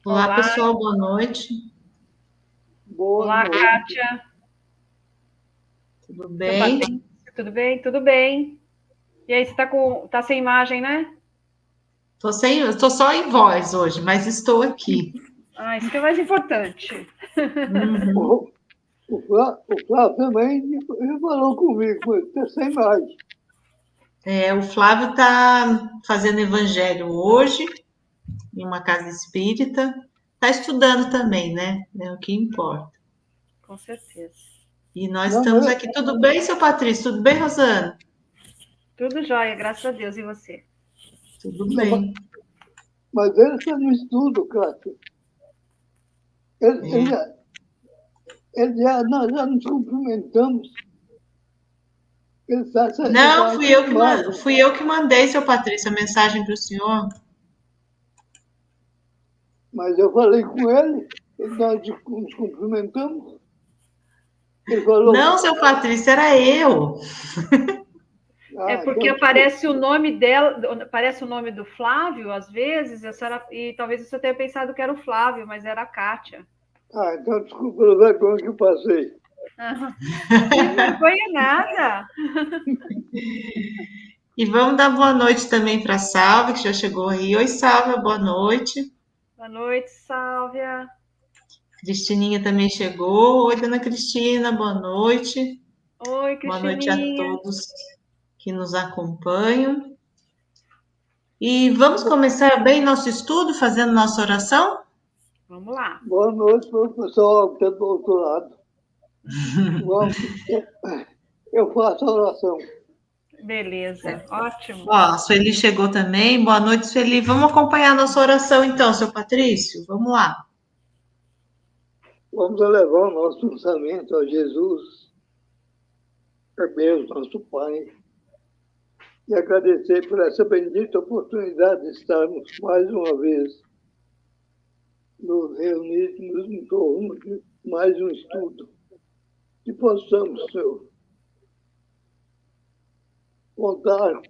Olá, Olá, pessoal, boa noite. Boa olá, noite. Kátia. Tudo Seu bem? Patrício, tudo bem? Tudo bem. E aí, você tá sem imagem, né? Tô só em voz hoje, mas estou aqui. Ah, isso que é mais importante. Uhum. O Flávio também ele falou comigo, mas está sem mais. O Flávio está fazendo evangelho hoje, em uma casa espírita. Está estudando também, né? É o que importa. Com certeza. E nós Não, estamos aqui. Tudo bem, seu Patrício? Tudo bem, Rosana? Tudo jóia, graças a Deus. E você? Tudo bem. mas ele está no estudo, Cássio. É. Nós já nos cumprimentamos. Ele Não, está sem imagem. fui eu que mandei, seu Patrício, a mensagem para o senhor. Mas eu falei com ele, nós nos cumprimentamos. Ele falou, Não, seu Patrício, era eu. É porque então desculpa. aparece o nome dela, aparece o nome do Flávio, às vezes, e talvez você tenha pensado que era o Flávio, mas era a Kátia. Então desculpa pela vergonha que eu passei. Sem vergonha nada. E vamos dar boa noite também para a Sálvia, que já chegou aí. Oi, Sálvia, boa noite. Boa noite, Sálvia. Cristininha também chegou. Oi, dona Cristina, boa noite. Oi, Boa noite a Cristininha. todos que nos acompanham. E vamos começar bem nosso estudo, fazendo nossa oração? Vamos lá. Boa noite para o pessoal que está do outro lado. Vamos, eu faço a oração. Beleza, ótimo. Ó, a Sueli chegou também. Boa noite, Sueli. Vamos acompanhar nossa oração então, seu Patrício? Vamos lá. Vamos elevar o nosso pensamento a Jesus, a Deus, nosso Pai, e agradecer por essa bendita oportunidade de estarmos mais uma vez nos reunidos em torno de mais um estudo. Que possamos, Senhor, contar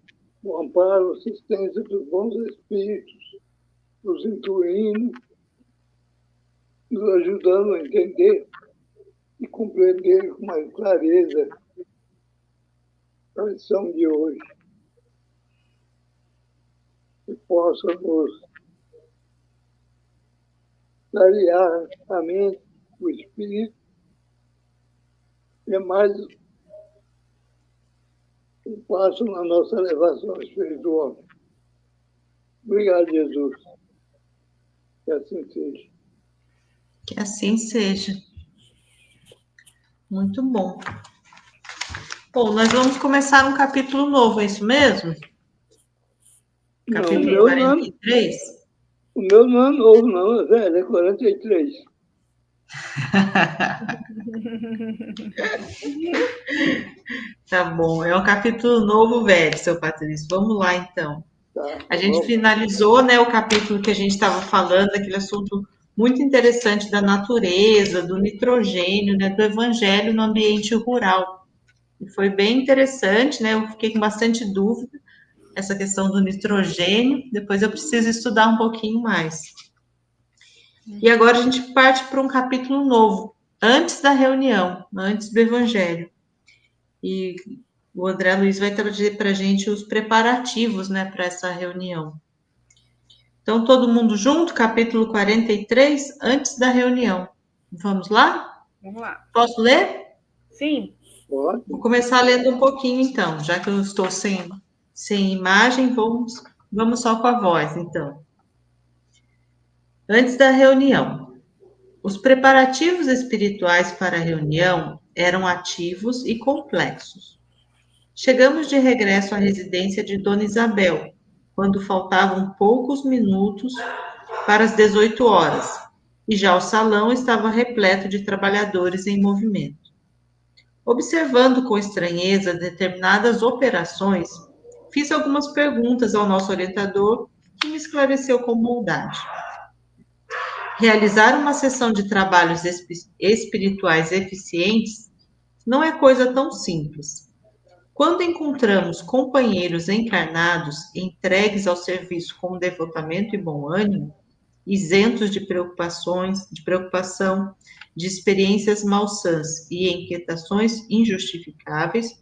com o amparo, assistência dos bons espíritos, nos intuindo, nos ajudando a entender e compreender com mais clareza a lição de hoje. Que possa nos clarear a mente, o espírito, e mais um passo na nossa elevação espiritual. Obrigado, Jesus. Que assim seja. Que assim seja. Muito bom. Bom, nós vamos começar um capítulo novo, é isso mesmo? Capítulo 43? O meu não é novo, não, é velho, é 43. Tá bom, é um capítulo novo, velho, seu Patrício. Vamos lá, então. Tá, A gente vamos. finalizou, né, o capítulo que a gente estava falando, aquele assunto muito interessante da natureza, do nitrogênio, né, do evangelho no ambiente rural. E foi bem interessante, né? Eu fiquei com bastante dúvida essa questão do nitrogênio. Depois eu preciso estudar um pouquinho mais. E agora a gente parte para um capítulo novo, antes da reunião, antes do evangelho. E o André Luiz vai trazer para a gente os preparativos, né, para essa reunião. Então, todo mundo junto, capítulo 43, antes da reunião. Vamos lá? Vamos lá. Posso ler? Sim. Pode. Vou começar lendo um pouquinho, então, já que eu estou sem imagem, vamos só com a voz, então. Antes da reunião. Os preparativos espirituais para a reunião eram ativos e complexos. Chegamos de regresso à residência de Dona Isabel, quando faltavam poucos minutos para as 18 horas, e já o salão estava repleto de trabalhadores em movimento. Observando com estranheza determinadas operações, fiz algumas perguntas ao nosso orientador, que me esclareceu com bondade. Realizar uma sessão de trabalhos espirituais eficientes não é coisa tão simples. Quando encontramos companheiros encarnados entregues ao serviço com devotamento e bom ânimo, isentos de preocupação, de experiências malsãs e inquietações injustificáveis,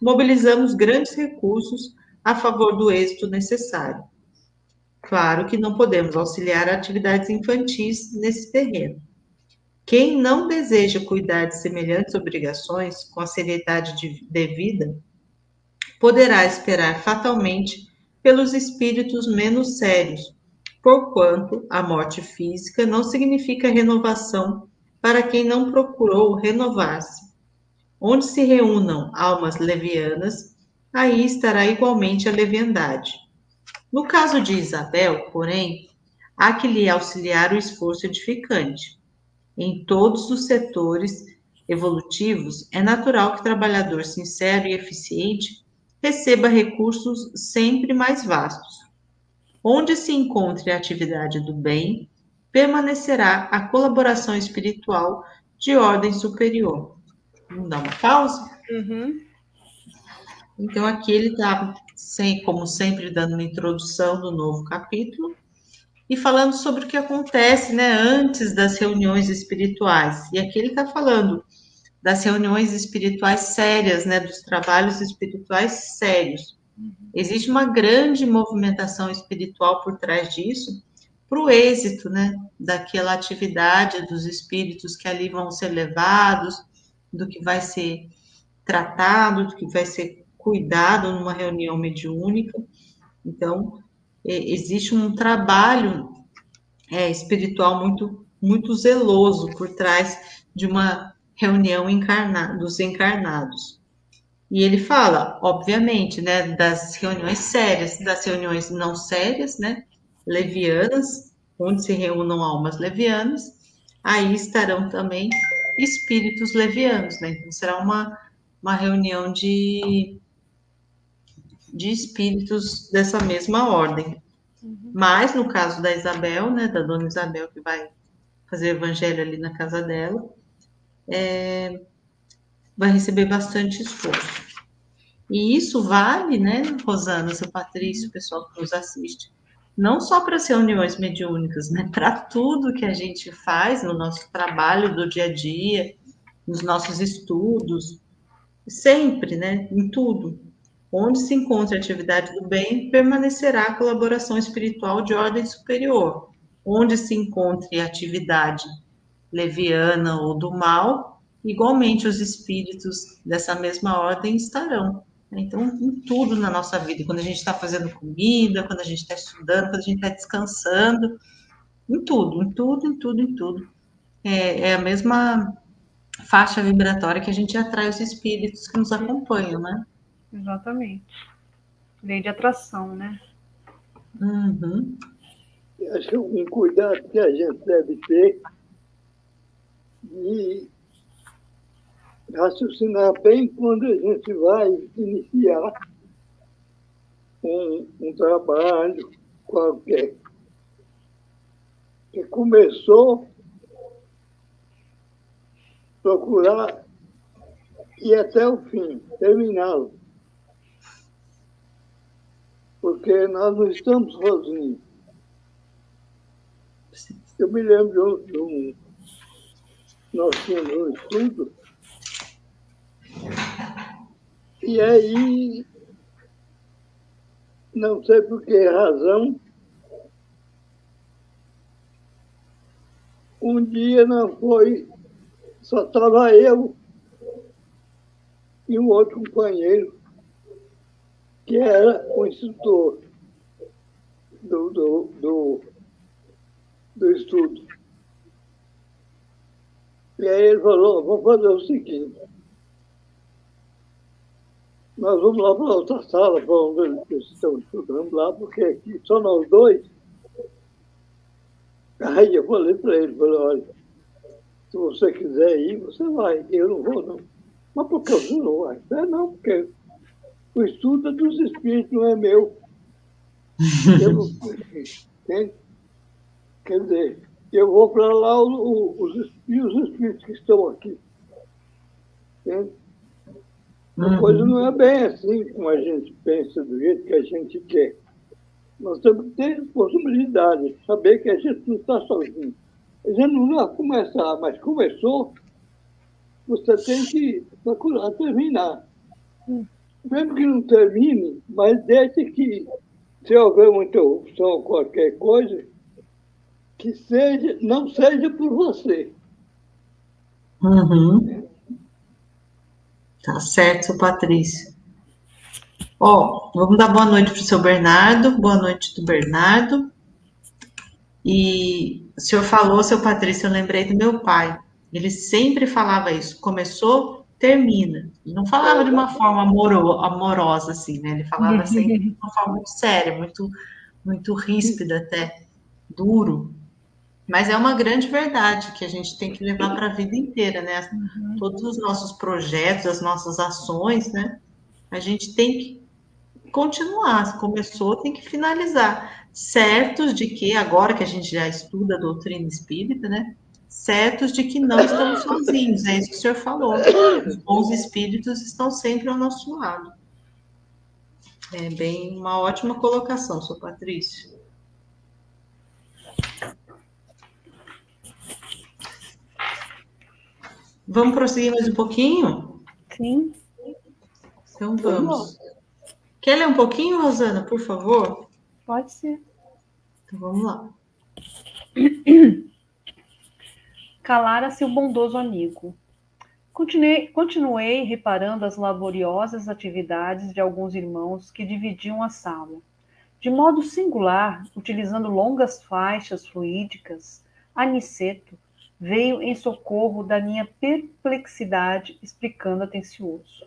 mobilizamos grandes recursos a favor do êxito necessário. Claro que não podemos auxiliar atividades infantis nesse terreno. Quem não deseja cuidar de semelhantes obrigações com a seriedade devida, poderá esperar fatalmente pelos espíritos menos sérios, porquanto a morte física não significa renovação para quem não procurou renovar-se. Onde se reúnam almas levianas, aí estará igualmente a leviandade. No caso de Isabel, porém, há que lhe auxiliar o esforço edificante. Em todos os setores evolutivos, é natural que o trabalhador sincero e eficiente receba recursos sempre mais vastos. Onde se encontre a atividade do bem, permanecerá a colaboração espiritual de ordem superior. Vamos dar uma pausa? Uhum. Então, aqui ele está, como sempre, dando uma introdução do novo capítulo e falando sobre o que acontece, né, antes das reuniões espirituais. E aqui ele está falando das reuniões espirituais sérias, né, dos trabalhos espirituais sérios. Existe uma grande movimentação espiritual por trás disso, para o êxito, né, daquela atividade dos espíritos que ali vão ser levados, do que vai ser tratado, do que vai ser cuidado numa reunião mediúnica. Então, existe um trabalho espiritual muito zeloso por trás de uma reunião dos encarnados. E ele fala, obviamente, né, das reuniões sérias, das reuniões não sérias, né, levianas, onde se reúnam almas levianas, aí estarão também espíritos levianos, né? Então será uma reunião de espíritos dessa mesma ordem. Mas no caso da Isabel, né, da dona Isabel, que vai fazer evangelho ali na casa dela, vai receber bastante esforço. E isso vale, né, Rosana, seu Patrício, o pessoal que nos assiste, não só para as reuniões mediúnicas, né, para tudo que a gente faz no nosso trabalho do dia a dia, nos nossos estudos, sempre, né, em tudo. Onde se encontra a atividade do bem, permanecerá a colaboração espiritual de ordem superior. Onde se encontre a atividade leviana ou do mal, igualmente os espíritos dessa mesma ordem estarão. Então, em tudo na nossa vida, quando a gente está fazendo comida, quando a gente está estudando, quando a gente está descansando, em tudo, em tudo, em tudo, em tudo. É a mesma faixa vibratória que a gente atrai os espíritos que nos acompanham, né? Exatamente. Lei de atração, né? Uhum. Acho que um cuidado que a gente deve ter de raciocinar bem quando a gente vai iniciar um trabalho qualquer. Que começou a procurar ir até o fim, terminá-lo. Porque nós não estamos sozinhos. Eu me lembro nós tínhamos um estudo, e aí, não sei por que razão, um dia não foi, só estava eu e um outro companheiro, que era o instrutor do estudo. E aí ele falou, vamos fazer o seguinte, nós vamos lá para outra sala, para onde eles estão estudando lá, porque aqui só nós dois. Aí eu falei para ele, olha, se você quiser ir, você vai, eu não vou não. Mas por que você não vai? Não, porque o estudo é dos espíritos, não é meu. Eu não, quer dizer, eu vou para lá os espíritos que estão aqui. Entende? A coisa não é bem assim como a gente pensa, do jeito que a gente quer. Nós temos que ter possibilidade, saber que a gente não está sozinho. A gente não vai começar, mas começou, você tem que procurar terminar. Mesmo que não termine, mas deixe que, se houver uma interrupção ou qualquer coisa, que seja, não seja por você. Uhum. Tá certo, seu Patrício. Ó, vamos dar boa noite para o seu Bernardo. Boa noite do Bernardo. E o senhor falou, seu Patrício, eu lembrei do meu pai. Ele sempre falava isso. Começou, termina. Ele não falava de uma forma amorosa, assim, né? Ele falava sempre de uma forma muito séria, muito ríspida até, duro. Mas é uma grande verdade que a gente tem que levar para a vida inteira, né? Todos os nossos projetos, as nossas ações, né? A gente tem que continuar. Se começou, tem que finalizar. Certos de que, agora que a gente já estuda a doutrina espírita, né? Certos de que não estamos sozinhos, é isso que o senhor falou. Os bons espíritos estão sempre ao nosso lado. É bem uma ótima colocação, sou Patrício. Vamos prosseguir mais um pouquinho? Sim. Então vamos. Quer ler um pouquinho, Rosana, por favor? Pode ser. Então vamos lá. Calara-se o bondoso amigo. Continuei reparando as laboriosas atividades de alguns irmãos que dividiam a sala. De modo singular, utilizando longas faixas fluídicas, Aniceto veio em socorro da minha perplexidade, explicando atencioso.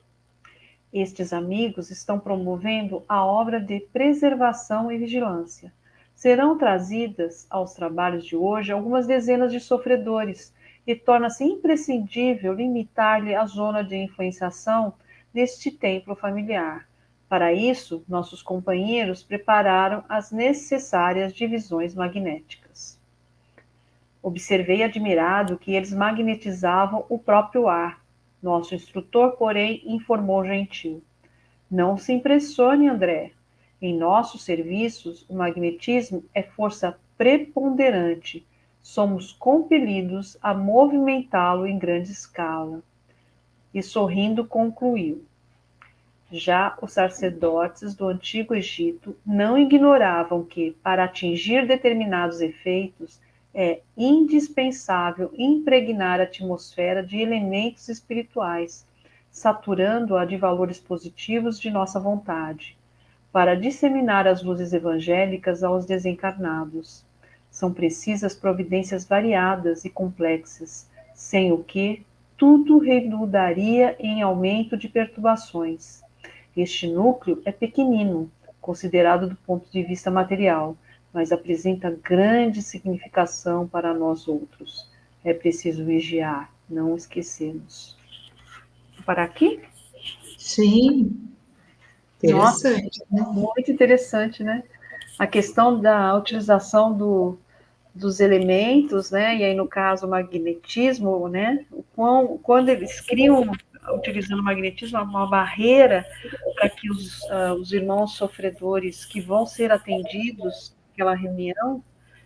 Estes amigos estão promovendo a obra de preservação e vigilância. Serão trazidas aos trabalhos de hoje algumas dezenas de sofredores e torna-se imprescindível limitar-lhe a zona de influenciação neste templo familiar. Para isso, nossos companheiros prepararam as necessárias divisões magnéticas. Observei admirado que eles magnetizavam o próprio ar. Nosso instrutor, porém, informou gentil. Não se impressione, André. Em nossos serviços, o magnetismo é força preponderante. Somos compelidos a movimentá-lo em grande escala. E sorrindo concluiu. Já os sacerdotes do Antigo Egito não ignoravam que, para atingir determinados efeitos, é indispensável impregnar a atmosfera de elementos espirituais, saturando-a de valores positivos de nossa vontade, para disseminar as luzes evangélicas aos desencarnados. São precisas providências variadas e complexas, sem o que tudo redundaria em aumento de perturbações. Este núcleo é pequenino, considerado do ponto de vista material, mas apresenta grande significação para nós outros. É preciso vigiar, não esquecermos. Para aqui? Sim. Interessante. Nossa, muito interessante, né? A questão da utilização dos elementos, né? E aí, no caso, o magnetismo, né? Quando eles criam, utilizando o magnetismo, uma barreira para que os irmãos sofredores que vão ser atendidos naquela reunião,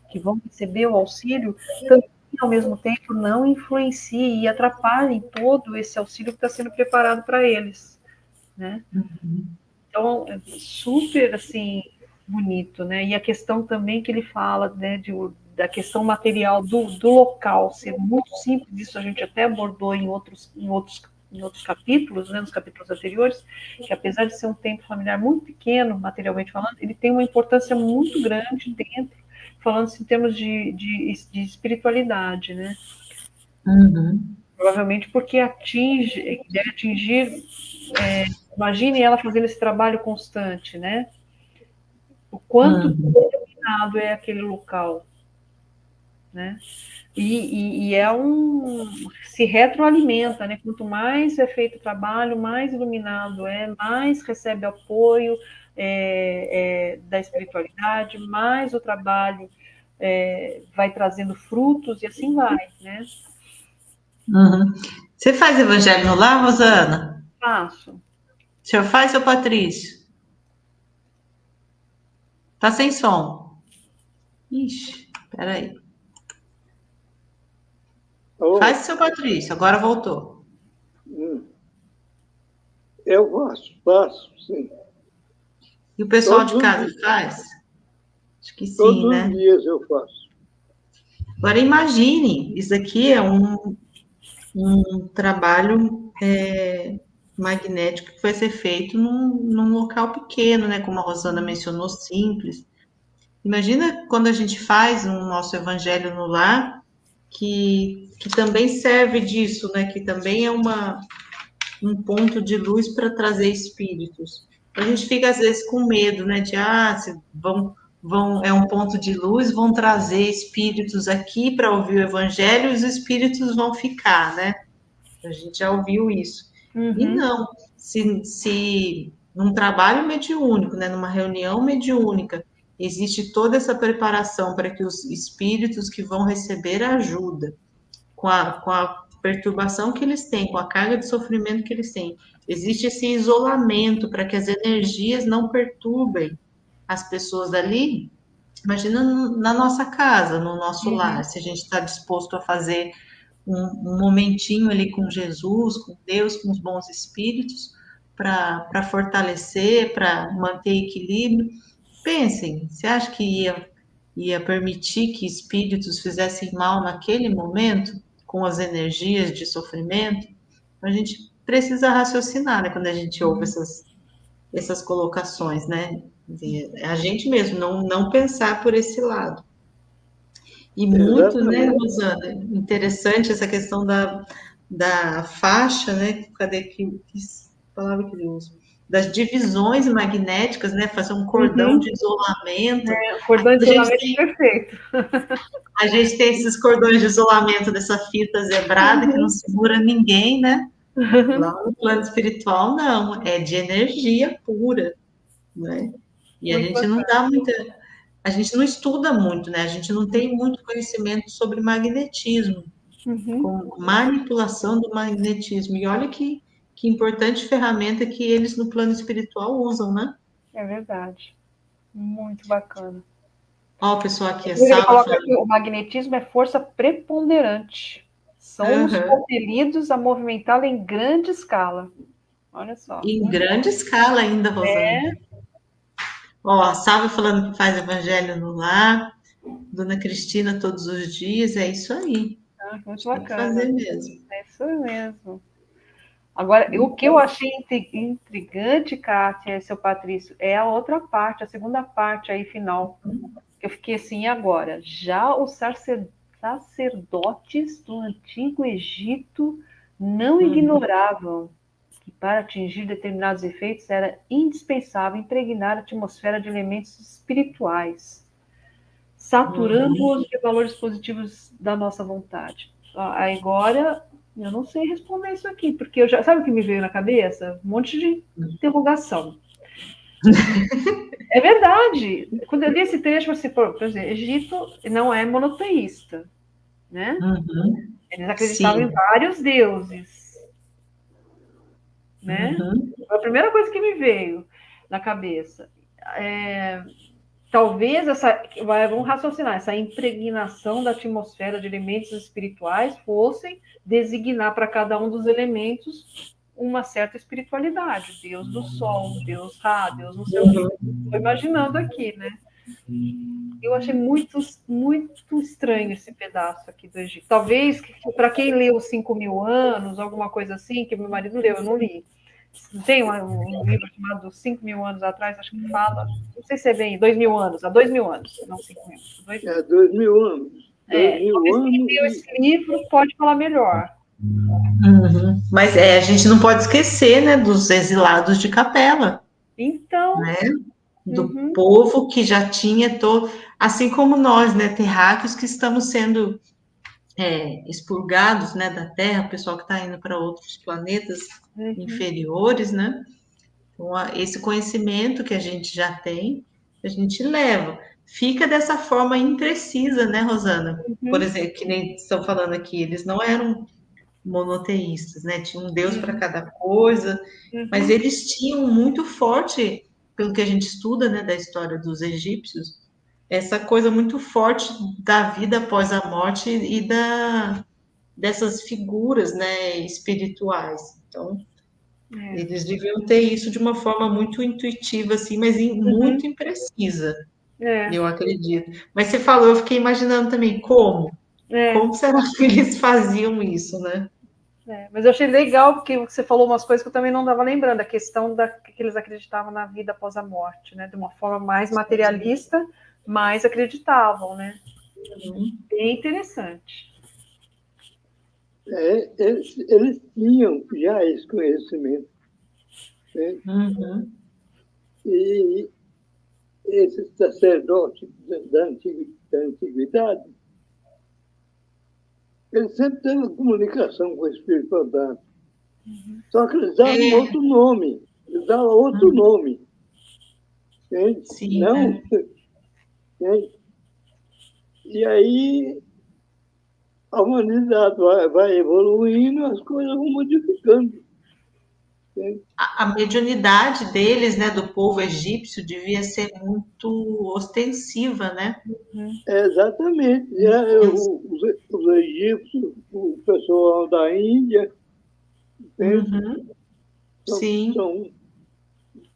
que vão receber o auxílio, também, ao mesmo tempo, não influenciem e atrapalhem todo esse auxílio que está sendo preparado para eles, né? Então, é super, assim, bonito, né? E a questão também que ele fala, né, da questão material do local ser muito simples, isso a gente até abordou em outros capítulos, né, nos capítulos anteriores, que apesar de ser um templo familiar muito pequeno, materialmente falando, ele tem uma importância muito grande dentro, falando-se em termos de espiritualidade, né? Uhum. Provavelmente porque deve atingir, imagine ela fazendo esse trabalho constante, né? O quanto iluminado é aquele local, né? E se retroalimenta, né? Quanto mais é feito o trabalho, mais iluminado mais recebe apoio da espiritualidade, mais o trabalho vai trazendo frutos e assim vai, né? Uhum. Você faz evangelho no lar, Rosana? Faço. O senhor faz, seu Patrício? Tá sem som. Ixi, peraí. Faz, seu Patrício, agora voltou. Eu faço, sim. E o pessoal de casa faz? Acho que sim, né? Todos os dias eu faço. Agora imagine, isso aqui é um trabalho magnético que vai ser feito num local pequeno, né? Como a Rosana mencionou, simples. Imagina quando a gente faz o nosso evangelho no lar, que também serve disso, né? Que também é um ponto de luz para trazer espíritos. A gente fica às vezes com medo, né? De se é um ponto de luz, vão trazer espíritos aqui para ouvir o evangelho e os espíritos vão ficar, né? A gente já ouviu isso. E não, se num trabalho mediúnico, né, numa reunião mediúnica, existe toda essa preparação para que os espíritos que vão receber ajuda, com a perturbação que eles têm, com a carga de sofrimento que eles têm, existe esse isolamento para que as energias não perturbem as pessoas ali. Imagina na nossa casa, no nosso lar, se a gente está disposto a fazer um momentinho ali com Jesus, com Deus, com os bons espíritos, para fortalecer, para manter equilíbrio. Pensem, você acha que ia permitir que espíritos fizessem mal naquele momento, com as energias de sofrimento? A gente precisa raciocinar, né, quando a gente ouve essas colocações, né? A gente mesmo não pensar por esse lado. E muito, né, Rosana, interessante essa questão da faixa, né? Cadê que palavra que eu uso? Das divisões magnéticas, né? Fazer um cordão de isolamento. Cordão de isolamento perfeito. A gente tem esses cordões de isolamento dessa fita zebrada que não segura ninguém, né? Lá no plano espiritual, não. É de energia pura, né? E a gente não dá muita... A gente não estuda muito, né? A gente não tem muito conhecimento sobre magnetismo, com manipulação do magnetismo. E olha que importante ferramenta que eles no plano espiritual usam, né? É verdade. Muito bacana. Ó, o pessoal aqui, Ele coloca aqui, o magnetismo é força preponderante. Somos compelidos a movimentá-la em grande escala. Olha só. Em grande escala ainda, Rosana. Ó, a Sálvia falando que faz evangelho no lar, Dona Cristina todos os dias, é isso aí. Muito bacana. Tem que fazer mesmo. É isso mesmo. Agora, o que eu achei intrigante, Kátia e seu Patrício, é a outra parte, a segunda parte aí final. Eu fiquei assim, agora, já os sacerdotes do Antigo Egito não ignoravam que para atingir determinados efeitos era indispensável impregnar a atmosfera de elementos espirituais, saturando-os de valores positivos da nossa vontade. Agora, eu não sei responder isso aqui, porque sabe o que me veio na cabeça? Um monte de interrogação. É verdade. Quando eu li esse trecho, por exemplo, Egito não é monoteísta, né? Eles acreditavam em vários deuses, né? Foi a primeira coisa que me veio na cabeça. Talvez vamos raciocinar, essa impregnação da atmosfera de elementos espirituais fossem designar para cada um dos elementos uma certa espiritualidade, Deus do Sol, Deus Ra, Deus não sei o quê. Estou imaginando aqui, né? Eu achei muito, muito estranho esse pedaço aqui do Egito. Talvez, para quem leu 5.000 anos, alguma coisa assim, que meu marido leu, eu não li. Tem um livro chamado 5.000 anos atrás, acho que fala, não sei se é bem, 2.000 anos, há 2.000 anos, não 5.000. 2.000 anos. Quem leu esse livro pode falar melhor. Mas a gente não pode esquecer, né, dos exilados de Capela. Então, né? Do povo que já tinha assim como nós, né, terráqueos que estamos sendo expurgados, né, da Terra, o pessoal que está indo para outros planetas inferiores, né? Então, esse conhecimento que a gente já tem, a gente leva. Fica dessa forma imprecisa, né, Rosana? Por exemplo, que nem estão falando aqui, eles não eram monoteístas, né? Tinha um Deus para cada coisa, mas eles tinham muito forte pelo que a gente estuda, né, da história dos egípcios, essa coisa muito forte da vida após a morte e dessas figuras, né, espirituais. Então, eles deviam ter isso de uma forma muito intuitiva, assim, mas muito imprecisa, eu acredito. Mas você falou, eu fiquei imaginando também como. Como será que eles faziam isso, né? Mas eu achei legal porque você falou umas coisas que eu também não estava lembrando, a questão que eles acreditavam na vida após a morte, né? De uma forma mais materialista, mas acreditavam, né? Bem interessante. Eles tinham já esse conhecimento. Né? E esses sacerdotes da antiguidade, eles sempre teve comunicação com o Espírito Santo. Só que eles davam outro nome. Eles davam outro nome. Entende? Sim, não. Entende? E aí a humanidade vai evoluindo, as coisas vão modificando. Entende? A mediunidade deles, né, do povo egípcio, devia ser muito ostensiva, né? Exatamente. Os egípcios, o pessoal da Índia, são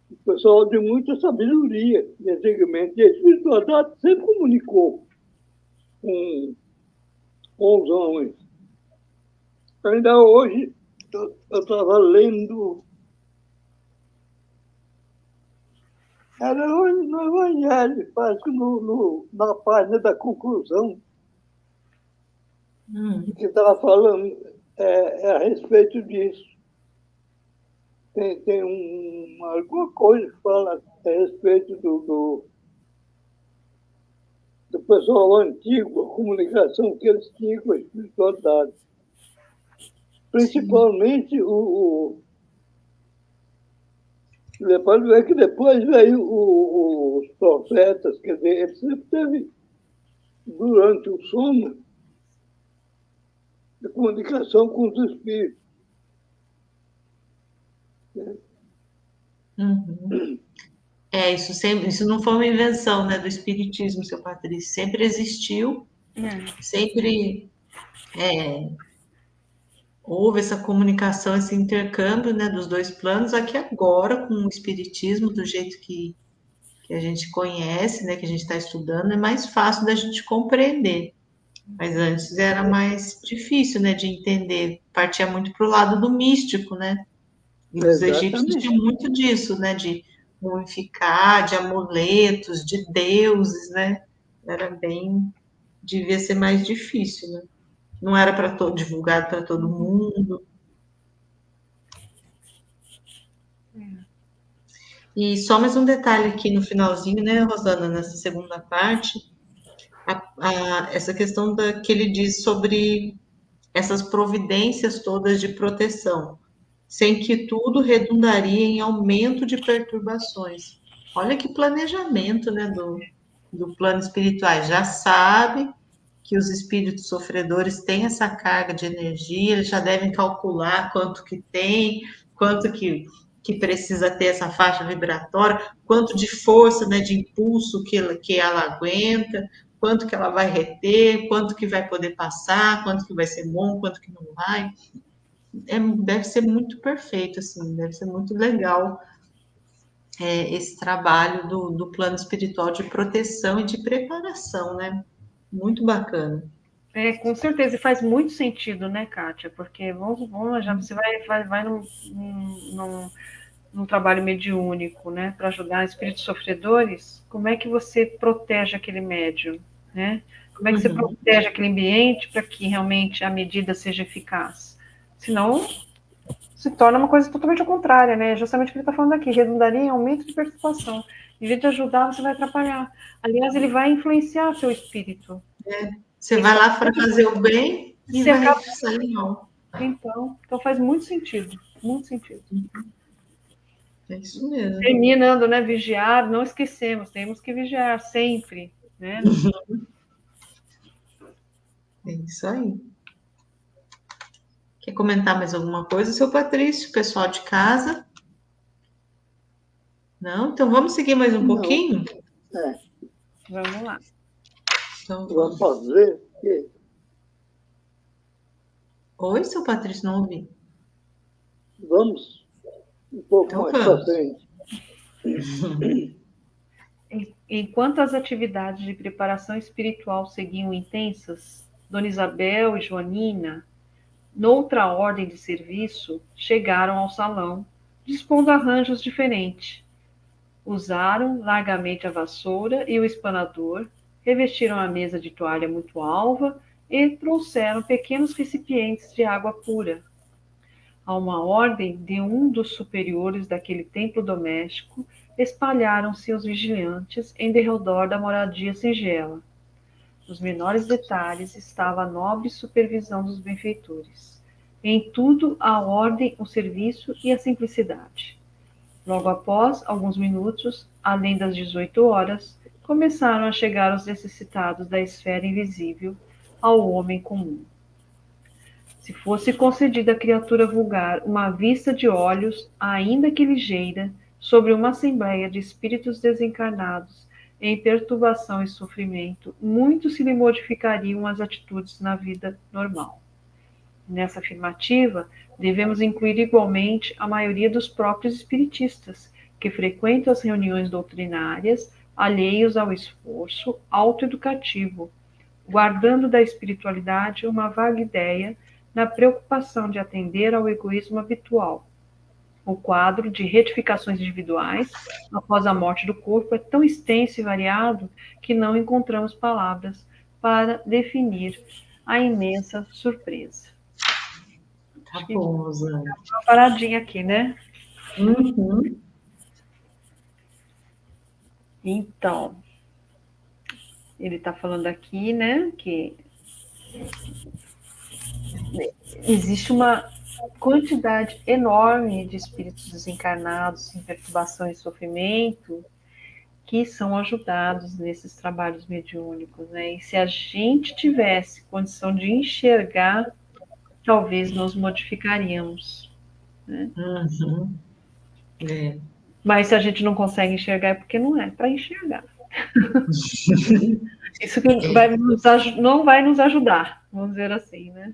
o pessoal de muita sabedoria. E antigamente, a espiritualidade sempre comunicou com os homens. Ainda hoje, eu estava lendo, era no Evangelho, parece que na página da conclusão, que estava falando a respeito disso. Tem alguma coisa que fala a respeito do pessoal antigo, a comunicação que eles tinham com a espiritualidade. Principalmente depois ver que depois veio os profetas, quer dizer, ele sempre teve, durante o sono, a comunicação com os espíritos. Isso não foi uma invenção, né, do espiritismo, seu Patrício. Sempre existiu, sempre houve essa comunicação, esse intercâmbio, né, dos dois planos. Aqui agora, com o espiritismo do jeito que a gente conhece, né, que a gente está estudando, é mais fácil da gente compreender. Mas antes era mais difícil, né, de entender. Partia muito para o lado do místico, né? E os egípcios tinham muito disso, né, de mumificar, de amuletos, de deuses, né? Devia ser mais difícil, né? Não era divulgado para todo mundo. E só mais um detalhe aqui no finalzinho, né, Rosana, nessa segunda parte, essa questão que ele diz sobre essas providências todas de proteção, sem que tudo redundaria em aumento de perturbações. Olha que planejamento, né, do plano espiritual. Já sabe que os espíritos sofredores têm essa carga de energia, eles já devem calcular quanto que tem, quanto que precisa ter essa faixa vibratória, quanto de força, né, de impulso que ela aguenta, quanto que ela vai reter, quanto que vai poder passar, quanto que vai ser bom, quanto que não vai. Deve ser muito perfeito, assim, deve ser muito legal esse trabalho do plano espiritual de proteção e de preparação, né? Muito bacana. Com certeza, e faz muito sentido, né, Kátia? Porque já você vai num trabalho mediúnico, né, para ajudar espíritos sofredores, como é que você protege aquele médium, né? Como é que você protege aquele ambiente para que realmente a medida seja eficaz? Senão, se torna uma coisa totalmente ao contrário, né? Justamente o que ele está falando aqui, redundaria em aumento de perturbação. Em vez de ajudar, você vai atrapalhar. Aliás, ele vai influenciar seu espírito. Você vai lá para fazer o bem e vai sair mal. Então faz muito sentido, muito sentido. É isso mesmo. Terminando, né, vigiar, não esquecemos, temos que vigiar sempre, né? É isso aí. Quer comentar mais alguma coisa, seu Patrício, pessoal de casa? Não? Então vamos seguir mais um pouquinho? Vamos lá. Então, Vamos fazer? oi, seu Patrício, não ouvi. Vamos um pouco Então mais vamos. para frente. Enquanto as atividades de preparação espiritual seguiam intensas, Dona Isabel e Joanina, noutra ordem de serviço, chegaram ao salão, dispondo arranjos diferentes. Usaram largamente a vassoura e o espanador, revestiram a mesa de toalha muito alva e trouxeram pequenos recipientes de água pura. A uma ordem de um dos superiores daquele templo doméstico, espalharam-se os vigilantes em derredor da moradia singela. Nos menores detalhes estava a nobre supervisão dos benfeitores. Em tudo a ordem, o serviço e a simplicidade. Logo após, alguns minutos, além das 18 horas, começaram a chegar os necessitados da esfera invisível ao homem comum. Se fosse concedida à criatura vulgar uma vista de olhos, ainda que ligeira, sobre uma assembleia de espíritos desencarnados em perturbação e sofrimento, muito se lhe modificariam as atitudes na vida normal. Nessa afirmativa, devemos incluir igualmente a maioria dos próprios espiritistas, que frequentam as reuniões doutrinárias, alheios ao esforço autoeducativo, guardando da espiritualidade uma vaga ideia na preocupação de atender ao egoísmo habitual. O quadro de retificações individuais após a morte do corpo é tão extenso e variado que não encontramos palavras para definir a imensa surpresa. Tá bom, Rosana. Uma paradinha aqui, né? Uhum. Então, ele está falando aqui, né, que existe uma quantidade enorme de espíritos desencarnados em perturbação e sofrimento que são ajudados nesses trabalhos mediúnicos, né? E se a gente tivesse condição de enxergar, talvez nos modificaríamos, né? Uhum. É. Mas se a gente não consegue enxergar é porque não é para enxergar. Isso que não vai nos ajudar, vamos dizer assim, né?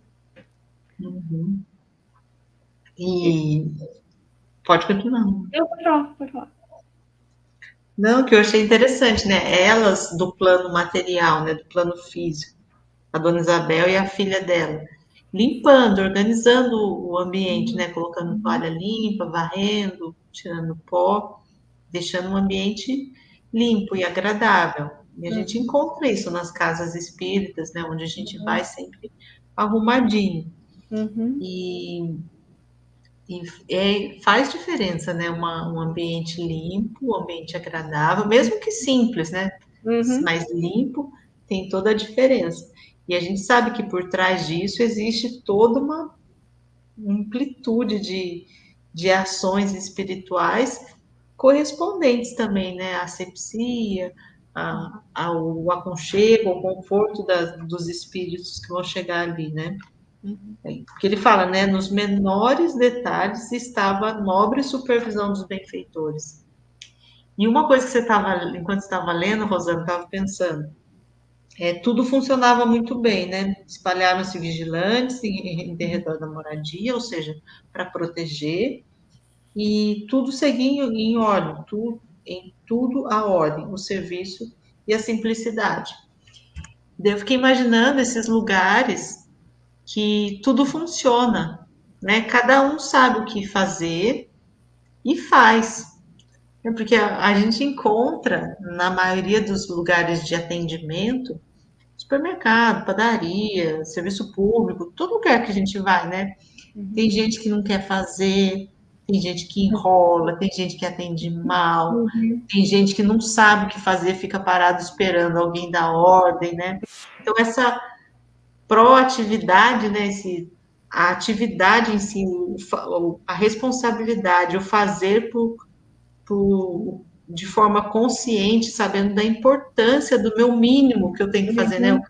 Uhum. E pode continuar. Pode falar. Não, que eu achei interessante, né? Elas do plano material, né? Do plano físico, a Dona Isabel e a filha dela, limpando, organizando o ambiente, né? Colocando toalha limpa, varrendo, tirando pó, deixando um ambiente limpo e agradável. E a gente encontra isso nas casas espíritas, né? Onde a gente vai sempre arrumadinho. Uhum. E faz diferença, né? Um ambiente limpo, um ambiente agradável, mesmo que simples, né? Uhum. Mas limpo tem toda a diferença. E a gente sabe que por trás disso existe toda uma amplitude de ações espirituais correspondentes também, né? A asepsia, ao aconchego, ao conforto dos espíritos que vão chegar ali, né? Porque ele fala, né? Nos menores detalhes estava a nobre supervisão dos benfeitores. E uma coisa que enquanto você estava lendo, Rosana, estava pensando, tudo funcionava muito bem, né? Espalharam-se vigilantes em redor da moradia, ou seja, para proteger, e tudo seguia em ordem, em tudo a ordem, o serviço e a simplicidade. Eu fiquei imaginando esses lugares que tudo funciona, né? Cada um sabe o que fazer e faz. Porque a gente encontra, na maioria dos lugares de atendimento, supermercado, padaria, serviço público, todo lugar que a gente vai, né? Tem gente que não quer fazer, tem gente que enrola, tem gente que atende mal, tem gente que não sabe o que fazer, fica parado esperando alguém dar ordem, né? Então, essa proatividade, né? A atividade em si, a responsabilidade, o fazer de forma consciente, sabendo da importância do meu mínimo que eu tenho que fazer, né?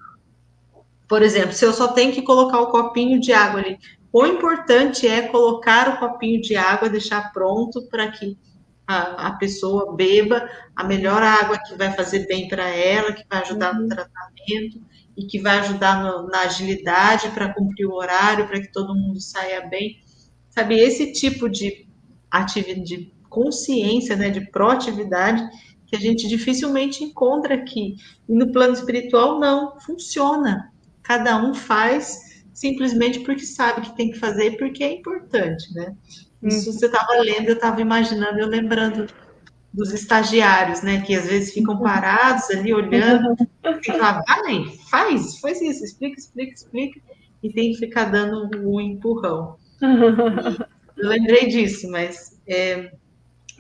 Por exemplo, se eu só tenho que colocar o copinho de água ali, quão importante é colocar o copinho de água, deixar pronto para que a pessoa beba a melhor água que vai fazer bem para ela, que vai ajudar no Uhum. tratamento e que vai ajudar na agilidade para cumprir o horário, para que todo mundo saia bem. Sabe, esse tipo de atividade, de consciência, né, de proatividade, que a gente dificilmente encontra aqui. E no plano espiritual, não, funciona. Cada um faz simplesmente porque sabe que tem que fazer e porque é importante, né? Isso você estava lendo, eu estava imaginando, eu lembrando dos estagiários, né, que às vezes ficam parados ali olhando, tem que falar, vai, faz isso, explica, explica, explica, e tem que ficar dando um empurrão. Eu lembrei disso, mas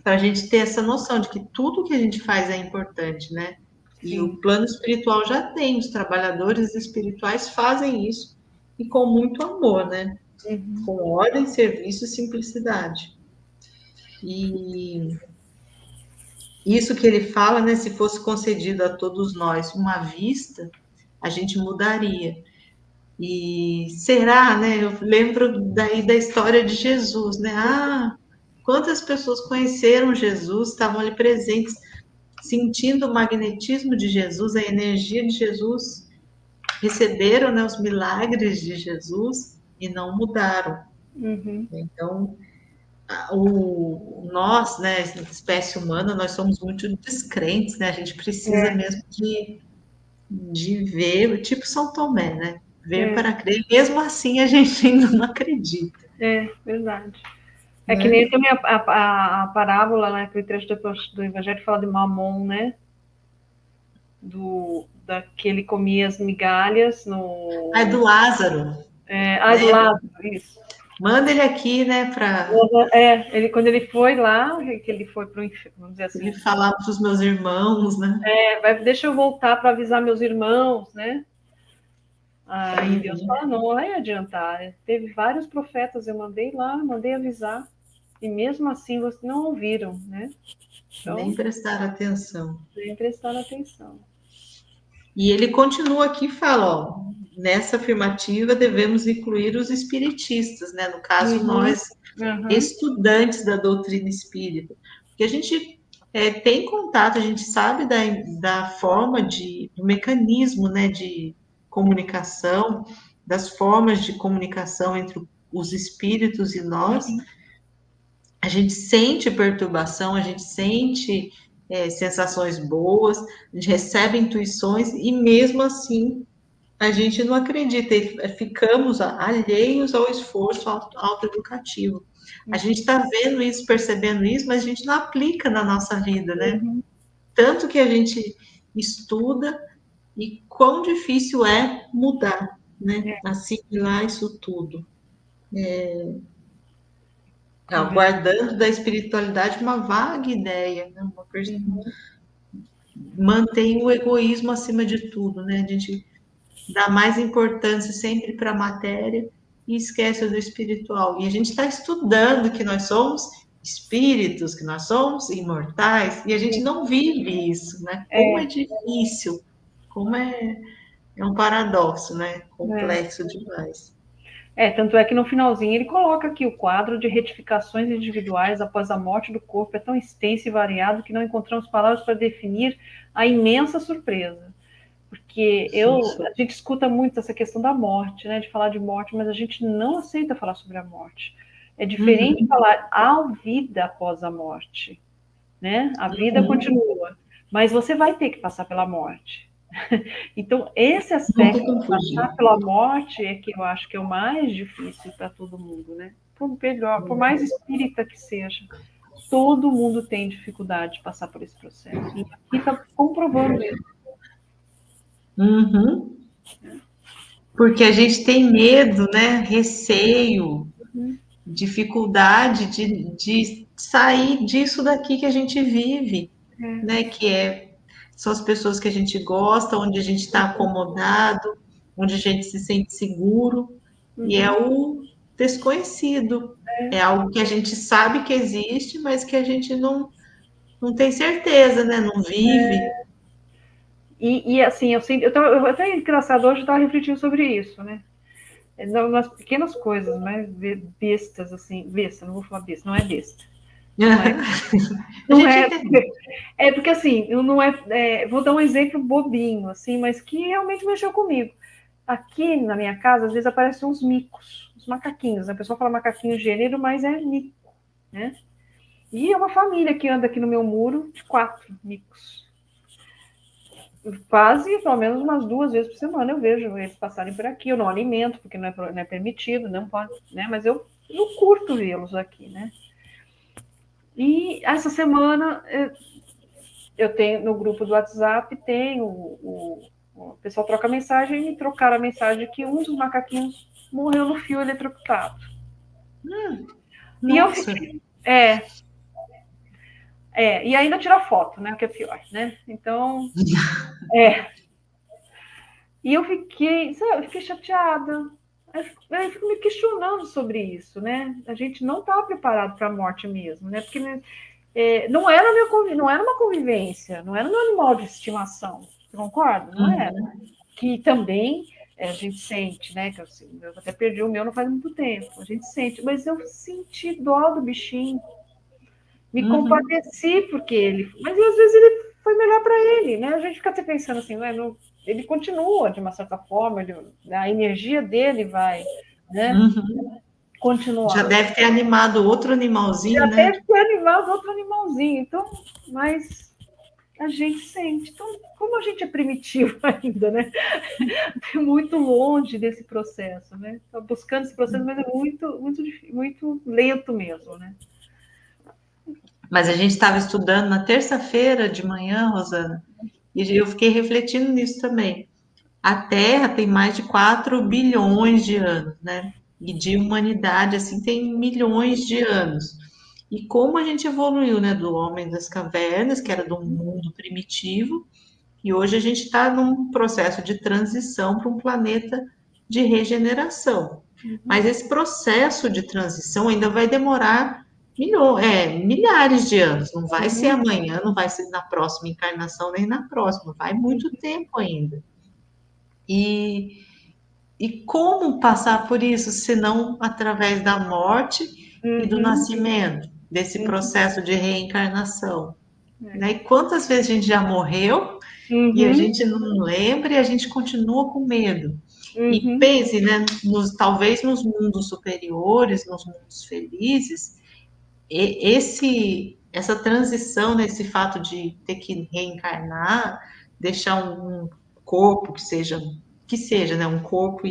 para a gente ter essa noção de que tudo que a gente faz é importante, né? E o Sim. plano espiritual já tem, os trabalhadores espirituais fazem isso e com muito amor, né? Uhum. Com ordem, serviço e simplicidade. E isso que ele fala, né? Se fosse concedido a todos nós uma vista, a gente mudaria. E será, né? Eu lembro daí da história de Jesus, né? Ah, quantas pessoas conheceram Jesus, estavam ali presentes, sentindo o magnetismo de Jesus, a energia de Jesus, receberam, né, os milagres de Jesus e não mudaram. Uhum. Então, nós, né, espécie humana, nós somos muito descrentes, né? A gente precisa mesmo de ver, tipo São Tomé, né? Ver para crer, e mesmo assim a gente ainda não acredita. Verdade. É que Né? nem também a parábola, né, aquele trecho do Evangelho fala de Mamon, né? Que ele comia as migalhas no. Ah, é do Lázaro, Do né? lado, isso. Manda ele aqui, né, para Quando ele foi lá, que ele foi para o inferno, vamos dizer ele assim. falar para os meus irmãos, né? Deixa eu voltar para avisar meus irmãos, né? Aí Deus fala, não vai adiantar. Teve vários profetas, eu mandei lá, mandei avisar, e mesmo assim vocês não ouviram, né? Então, Nem prestar atenção. nem prestaram atenção. E ele continua aqui e fala, ó, nessa afirmativa devemos incluir os espiritistas, né? No caso, nós, estudantes da doutrina espírita. Porque a gente tem contato, a gente sabe da forma do mecanismo, né, de comunicação, das formas de comunicação entre os espíritos e nós. A gente sente perturbação, a gente sente sensações boas, a gente recebe intuições e mesmo assim a gente não acredita e ficamos alheios ao esforço autoeducativo. A gente está vendo isso, percebendo isso, mas a gente não aplica na nossa vida, né? Tanto que a gente estuda e quão difícil é mudar, né? Assimilar isso tudo. Guardando da espiritualidade uma vaga ideia, né? Mantém o egoísmo acima de tudo, né? A gente dá mais importância sempre para a matéria e esquece do espiritual. E a gente está estudando que nós somos espíritos, que nós somos imortais, e a gente não vive isso, né? Como é difícil, como é um paradoxo, né? Complexo demais. Tanto é que no finalzinho ele coloca aqui o quadro de retificações individuais após a morte do corpo é tão extenso e variado que não encontramos palavras para definir a imensa surpresa. Porque a gente escuta muito essa questão da morte, né? De falar de morte, mas a gente não aceita falar sobre a morte. É diferente falar a vida após a morte, né? A vida continua, mas você vai ter que passar pela morte. Então, esse aspecto de passar pela morte é que eu acho que é o mais difícil para todo mundo, né? Por mais espírita que seja, todo mundo tem dificuldade de passar por esse processo. E aqui está comprovando isso. Porque a gente tem medo, né? Receio, dificuldade de sair disso daqui que a gente vive, né? São as pessoas que a gente gosta, onde a gente está acomodado, onde a gente se sente seguro, e é o desconhecido. É algo que a gente sabe que existe, mas que a gente não tem certeza, né? Não vive. E assim, eu até engraçado, hoje eu estava refletindo sobre isso, né? Nas pequenas coisas, mais bestas, assim, besta, não vou falar besta, não é besta. Não é, é porque assim, não é, vou dar um exemplo bobinho, assim, mas que realmente mexeu comigo. Aqui na minha casa, às vezes aparecem uns micos, uns macaquinhos. A pessoa fala macaquinho gênero, mas é mico, né? E é uma família que anda aqui no meu muro de 4 micos. Quase, pelo menos umas 2 vezes por semana eu vejo eles passarem por aqui. Eu não alimento, porque não é permitido, não pode, né? Mas eu curto vê-los aqui, né? E essa semana eu tenho no grupo do WhatsApp, tem o pessoal troca mensagem e me trocaram a mensagem que um dos macaquinhos morreu no fio eletrocutado. E eu fiquei, e ainda tira foto, né? O que é pior, né? Então, E eu fiquei chateada. Eu fico me questionando sobre isso, né? A gente não está preparado para a morte mesmo, né? Porque não era uma convivência, não era meu animal de estimação. Você concorda? Não era. Que também a gente sente, né? Que eu até perdi o meu não faz muito tempo. A gente sente, mas eu senti dó do bichinho. Me compadeci porque ele. Mas às vezes ele foi melhor para ele, né? A gente fica até pensando assim, né? Ele continua de uma certa forma, a energia dele vai, né? Continuar. Já deve ter animado outro animalzinho, Já né? deve ter animado outro animalzinho. Então, mas a gente sente. Então, como a gente é primitivo ainda, né? Muito longe desse processo, né? Estou buscando esse processo, mas é muito, muito, muito lento mesmo, né? Mas a gente estava estudando na terça-feira de manhã, Rosana, e eu fiquei refletindo nisso também. A Terra tem mais de 4 bilhões de anos, né? E de humanidade, assim, tem milhões de anos. E como a gente evoluiu, né? Do homem das cavernas, que era do mundo primitivo, e hoje a gente está num processo de transição para um planeta de regeneração. Mas esse processo de transição ainda vai demorar milhares de anos. Não vai ser amanhã, não vai ser na próxima encarnação, nem na próxima. Vai muito tempo ainda. E como passar por isso, se não através da morte e do nascimento, desse processo de reencarnação? Né? E quantas vezes a gente já morreu e a gente não lembra e a gente continua com medo? E pense, né, talvez nos mundos superiores, nos mundos felizes, essa transição, né, esse fato de ter que reencarnar, deixar um corpo que seja, né, um corpo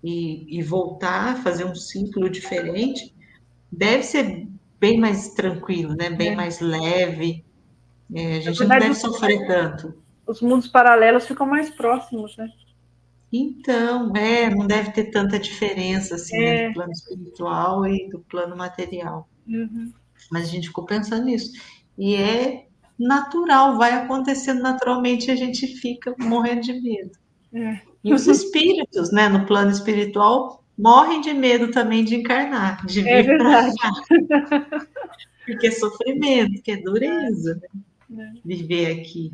e voltar, fazer um ciclo diferente, deve ser bem mais tranquilo, né, bem mais leve. A gente não deve sofrer tanto. Os mundos paralelos ficam mais próximos, né? Então, não deve ter tanta diferença assim, né, do plano espiritual e do plano material. Mas a gente ficou pensando nisso. E é natural, vai acontecendo naturalmente e a gente fica morrendo de medo. E os espíritos, né, no plano espiritual, morrem de medo também de encarnar, de vir para cá. Porque é sofrimento, que é dureza, né? Viver aqui.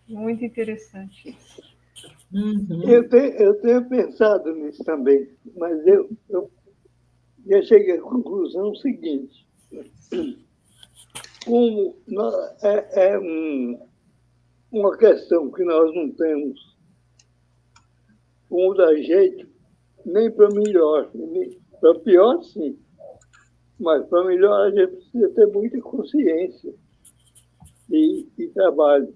Muito interessante isso. Eu tenho pensado nisso também, mas eu já cheguei à conclusão seguinte. Como uma questão que nós não temos como dar jeito, nem para melhor. Para pior, sim. Mas para melhor a gente precisa ter muita consciência e trabalho.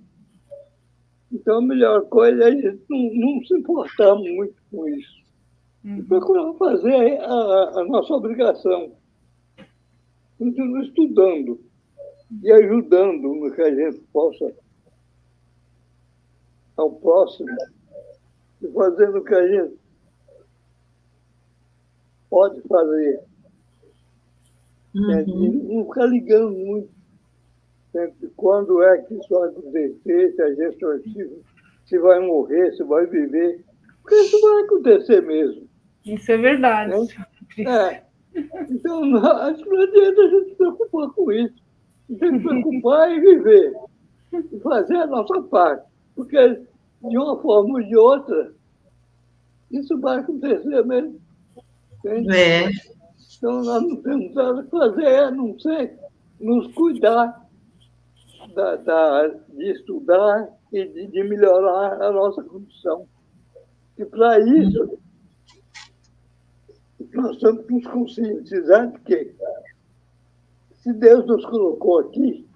Então a melhor coisa é a gente não se importar muito com isso. E procurar fazer a nossa obrigação. Continuar estudando e ajudando no que a gente possa ao próximo e fazendo o que a gente pode fazer. Não ficar ligando muito sempre quando é que isso vai acontecer, se a gente se vai morrer, se vai viver. Porque isso vai acontecer mesmo. Isso é verdade. Então, acho que não adianta a gente se preocupar com isso. A gente tem que se preocupar e viver. E fazer a nossa parte. Porque, de uma forma ou de outra, isso vai acontecer mesmo. Entende? Então, nós não temos nada a fazer, a não ser nos cuidar de estudar e de melhorar a nossa condição. E para isso, nós temos que nos conscientizar de que, se Deus nos colocou aqui,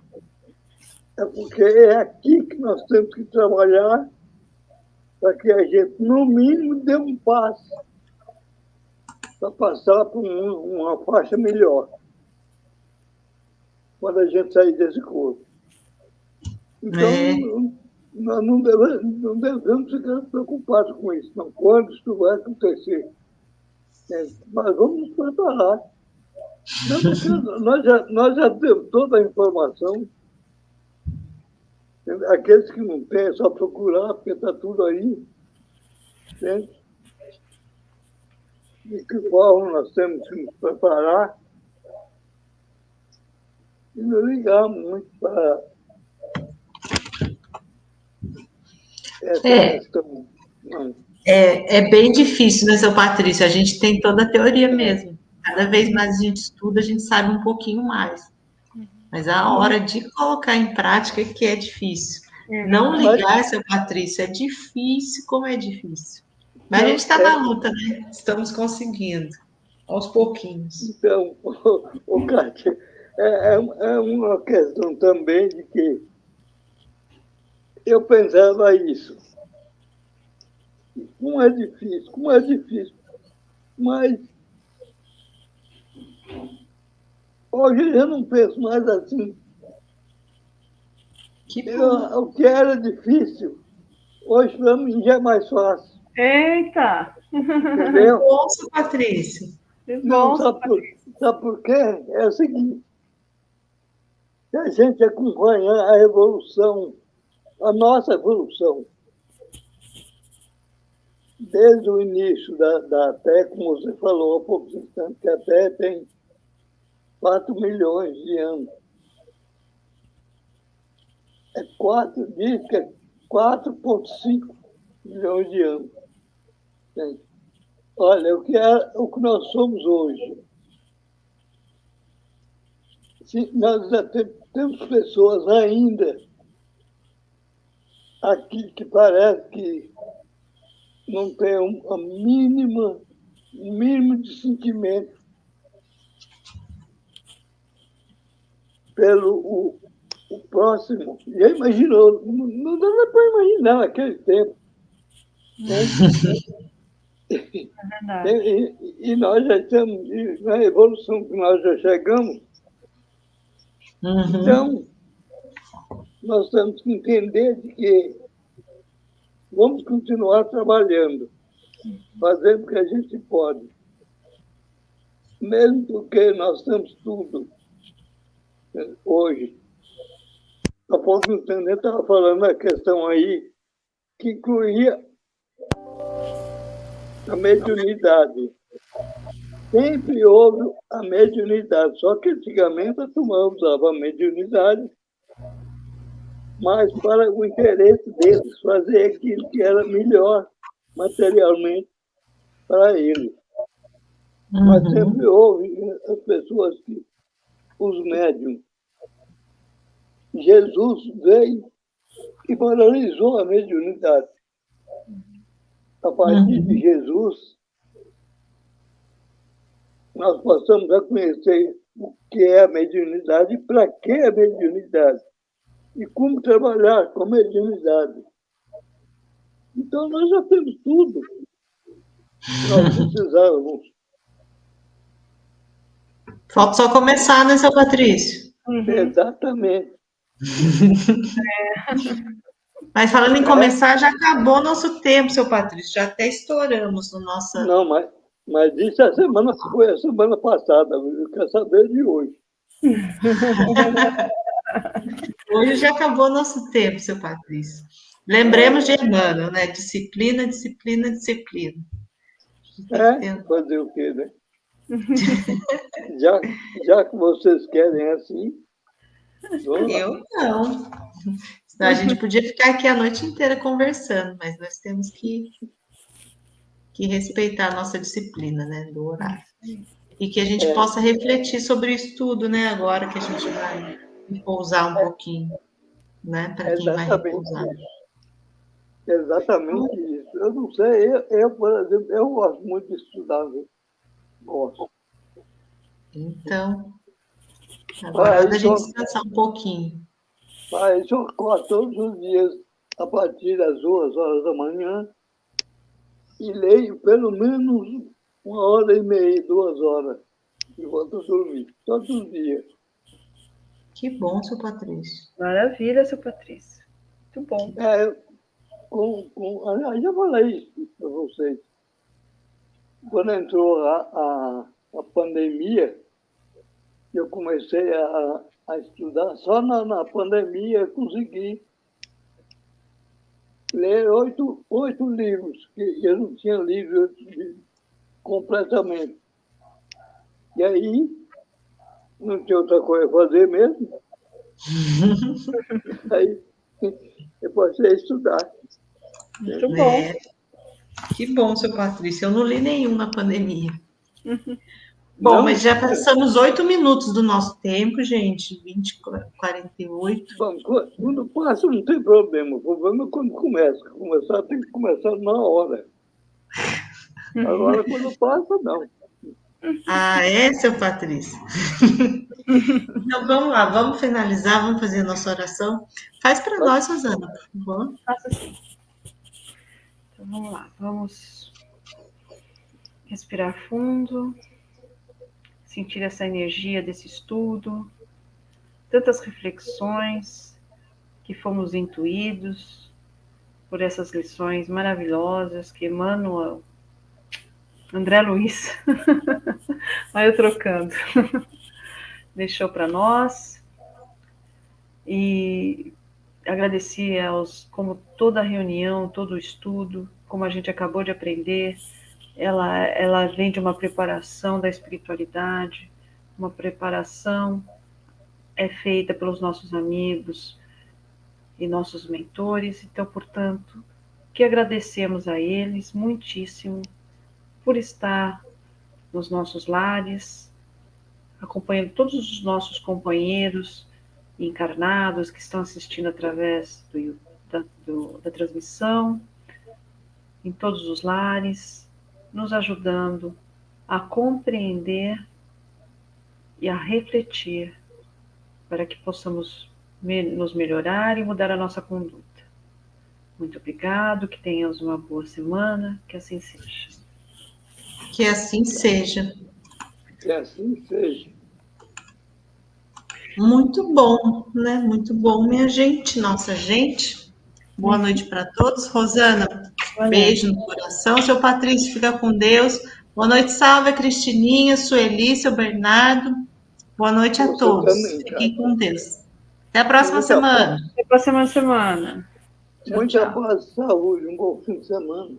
é porque é aqui que nós temos que trabalhar para que a gente, no mínimo, dê um passo para passar por uma faixa melhor, quando a gente sair desse corpo. Então, nós não devemos ficar preocupados com isso, não. Quando isso vai acontecer? Mas vamos nos preparar. Nós já temos toda a informação. Aqueles que não têm, é só procurar, porque está tudo aí. Entende? De que forma nós temos que nos preparar e não ligar muito para essa questão. É bem difícil, né, seu Patrício? A gente tem toda a teoria mesmo. Cada vez mais a gente estuda, a gente sabe um pouquinho mais. Mas a hora de colocar em prática que é difícil. Não ligar, seu Patrício, é difícil, como é difícil. Mas a gente está na luta, né? Estamos conseguindo, aos pouquinhos. Então, Kátia, é uma questão também de que eu pensava isso. Como é difícil. Mas hoje eu não penso mais assim. O que era difícil, hoje para mim já é mais fácil. Eita! Entendeu? Nossa, Patrícia. Não, sabe por quê? É o seguinte, se a gente acompanhar a evolução, a nossa evolução, desde o início da Terra, como você falou há poucos instantes, que a Terra tem 4 milhões de anos. Diz que é 4,5 milhões de anos. Olha, o que nós somos hoje. Nós já temos pessoas ainda aqui que parece que não tem um mínimo de sentimento pelo o próximo. Já imaginou? Não dá para imaginar naquele tempo. Né? E nós já estamos na evolução que nós já chegamos. Então, nós temos que entender de que vamos continuar trabalhando, fazendo o que a gente pode. Mesmo porque nós temos tudo hoje. Há pouco tempo eu estava falando a questão aí que incluía a mediunidade. Sempre houve a mediunidade, só que antigamente a turma usava a mediunidade, mas para o interesse deles, fazer aquilo que era melhor materialmente para eles. Mas sempre houve as pessoas que, os médiums. Jesus veio e moralizou a mediunidade. A partir de Jesus, nós passamos a conhecer o que é a mediunidade e para que a mediunidade e como trabalhar com a mediunidade. Então, nós já temos tudo que nós precisávamos. Falta só começar, né, seu Patrício? Exatamente. Mas falando em começar, já acabou nosso tempo, seu Patrício. Já até estouramos no nosso... Não, mas isso foi a semana passada. Eu quero saber de hoje. Hoje já acabou nosso tempo, seu Patrício. Lembremos de Emmanuel, né? Disciplina, disciplina, disciplina. Fazer o quê, né? já que vocês querem assim... Eu não. Senão a gente podia ficar aqui a noite inteira conversando, mas nós temos que respeitar a nossa disciplina, né, do horário. E que a gente possa refletir sobre isso tudo, né? Agora que a gente vai repousar um pouquinho, né? Para quem vai repousar. Exatamente isso. Eu não sei, por exemplo, eu gosto muito de estudar, viu? Gosto. Então, agora é da gente descansar um pouquinho. Mas eu acordo todos os dias a partir das 2 horas da manhã e leio pelo menos 1h30, 2 horas, e volto a dormir, todos os dias. Que bom, seu Patrício. Maravilha, seu Patrício. Muito bom. Já falei isso para vocês. Quando entrou a pandemia, eu comecei a estudar. Só na pandemia eu consegui ler 8 livros, que eu não tinha lido completamente. E aí, não tinha outra coisa a fazer mesmo. Aí, eu passei a estudar. Muito bom. Que bom, seu Patrício. Eu não li nenhum na pandemia. Bom, não, mas já passamos 8 minutos do nosso tempo, gente. 48. Bom, quando passa não tem problema. O problema é quando começa. Começar tem que começar na hora. Agora, quando passa, não. Ah, é, seu Patrício? Então, vamos lá. Vamos finalizar. Vamos fazer a nossa oração. Faz para nós, Rosana, por favor. Faça assim. Então, vamos lá. Vamos respirar fundo. Sentir essa energia desse estudo, tantas reflexões que fomos intuídos por essas lições maravilhosas que Emmanuel, André Luiz, vai eu trocando, deixou para nós. E agradecer como toda reunião, todo o estudo, como a gente acabou de aprender, ela vem de uma preparação da espiritualidade, uma preparação é feita pelos nossos amigos e nossos mentores. Então, portanto, que agradecemos a eles muitíssimo por estar nos nossos lares, acompanhando todos os nossos companheiros encarnados que estão assistindo através da transmissão, em todos os lares, nos ajudando a compreender e a refletir para que possamos nos melhorar e mudar a nossa conduta. Muito obrigado, que tenhamos uma boa semana, que assim seja. Que assim seja. Que assim seja. Muito bom, né? Muito bom, minha gente, nossa gente. Boa noite para todos. Rosana, beijo no coração. Seu Patrício, fica com Deus. Boa noite, salve, Cristininha, Sueli, seu Bernardo. Boa noite a todos. Também, fiquem com Deus. Até a próxima semana. Até a próxima semana. Muita paz, saúde, um bom fim de semana.